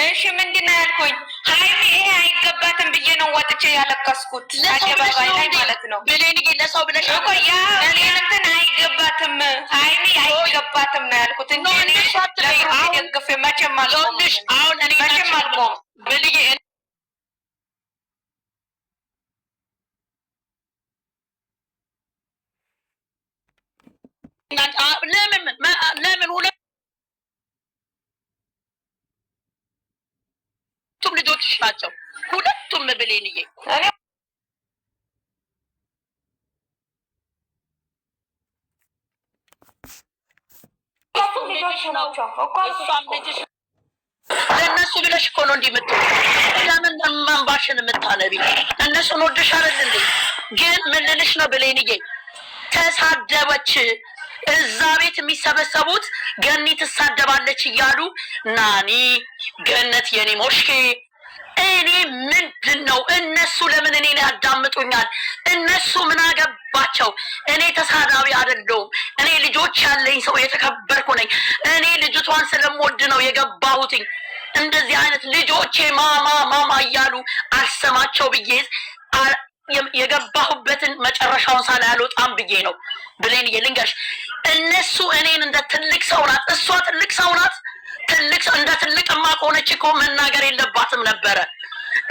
እሺ ምንድነው ያልኩኝ? ሃይሚ ይሄ አይገባትም ብዬ ነው ወጥቼ ያለቀስኩት አደባባይ ላይ ማለት ነው። ብሌን ለሰው ብለሽ እኮ ያ እንትን አይገባትም ሃይሚ አይገባትም ነው ያልኩት እንጂ እኔ ደግፌ መቼም አልቆም። አሁን እኔ መቼም አልቆም ብልዬ ለምን ሁለቱም ልጆችሽ ናቸው። ሁለቱም ብሌንዬ ለእነሱ ብለሽ እኮ ነው እንዲህ የምትሆን። ለምን መንባሽን የምታነቢ? እነሱን ወደሽ አይደል እንዴ? ግን ምን ልልሽ ነው ብሌንዬ፣ ተሳደበች። እዛ ቤት የሚሰበሰቡት ገኒ ትሳደባለች እያሉ ናኒ ገነት የኔ ሞሽኬ እኔ ምንድን ነው እነሱ ለምን እኔን ያዳምጡኛል? እነሱ ምን አገባቸው? እኔ ተሳዳቢ አይደለሁም። እኔ ልጆች ያለኝ ሰው የተከበርኩ ነኝ። እኔ ልጅቷን ስለምወድ ነው የገባሁትኝ። እንደዚህ አይነት ልጆቼ ማማ እያሉ አልሰማቸው ብዬ የገባሁበትን መጨረሻውን ሳላይ አልወጣም ብዬ ነው። ብሌን ልንገርሽ፣ እነሱ እኔን እንደ ትልቅ ሰው ናት፣ እሷ ትልቅ ሰው ናት። እንደ ትልቅማ ከሆነች እኮ መናገር የለባትም ነበረ።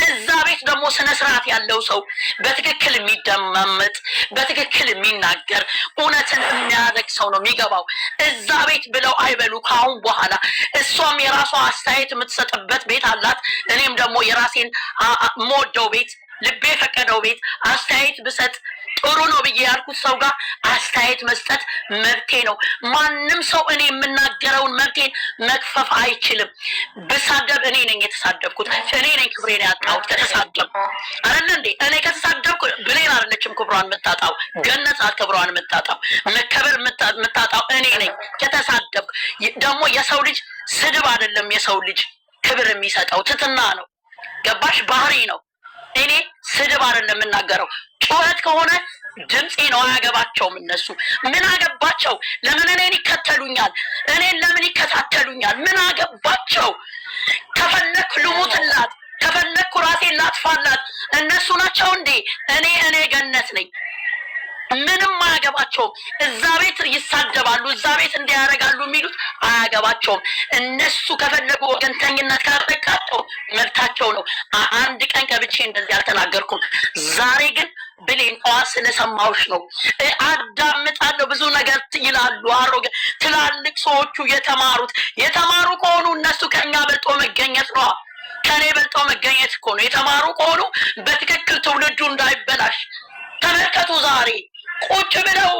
እዛ ቤት ደግሞ ስነ ስርዓት ያለው ሰው በትክክል የሚደማመጥ በትክክል የሚናገር እውነትን የሚያደርግ ሰው ነው የሚገባው። እዛ ቤት ብለው አይበሉ ከአሁን በኋላ። እሷም የራሷ አስተያየት የምትሰጥበት ቤት አላት። እኔም ደግሞ የራሴን የምወደው ቤት ልቤ የፈቀደው ቤት አስተያየት ብሰጥ ጥሩ ነው ብዬ ያልኩት ሰው ጋር አስተያየት መስጠት መብቴ ነው። ማንም ሰው እኔ የምናገረውን መብቴን መክፈፍ አይችልም። ብሳደብ እኔ ነኝ የተሳደብኩት፣ እኔ ነኝ ክብሬን ያጣሁት ከተሳደብ አይደል እንዴ? እኔ ከተሳደብኩ ብሌን አይደለችም ክብሯን የምታጣው፣ ገነት ክብሯን የምታጣው፣ መከበር የምታጣው እኔ ነኝ ከተሳደብኩ። ደግሞ የሰው ልጅ ስድብ አይደለም የሰው ልጅ ክብር የሚሰጠው ትትና ነው። ገባሽ? ባህሪ ነው። እኔ ስድብ አይደለም የምናገረው። ጩኸት ከሆነ ድምፄ ነው። አያገባቸውም። እነሱ ምን አገባቸው? ለምን እኔን ይከተሉኛል? እኔን ለምን ይከታተሉኛል? ምን አገባቸው? ከፈለኩ ልሙትላት፣ ከፈለኩ ራሴን ላጥፋላት። እነሱ ናቸው እንዴ? እኔ ገነት ነኝ። ምንም አያገባቸውም። እዛ ቤት ይሳደባሉ፣ እዛ ቤት እንዲያደርጋሉ የሚሉት አያገባቸውም። እነሱ ከፈለጉ ወገንተኝነት ካጠቃቸው መብታቸው ነው። አንድ ቀን ገብቼ እንደዚህ አልተናገርኩም። ዛሬ ግን ብሌን ጠዋት ስለሰማሁሽ ነው። አዳምጣለሁ። ብዙ ነገር ይላሉ አሮገ ትላልቅ ሰዎቹ የተማሩ ከሆኑ እነሱ ከኛ በልጦ መገኘት ነው። ከኔ በልጦ መገኘት እኮ ነው። የተማሩ ከሆኑ በትክክል ትውልዱ እንዳይበላሽ ተመልከቱ። ዛሬ ቁጭ ብለው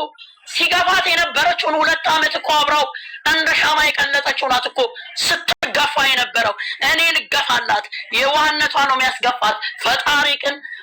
ሲገፋት የነበረችውን 2 ዓመት እኮ አብረው እንደ ሻማ የቀለጠችው ናት እኮ ስትገፋ የነበረው። እኔ ልገፋላት? የዋህነቷ ነው የሚያስገፋት። ፈጣሪ ግን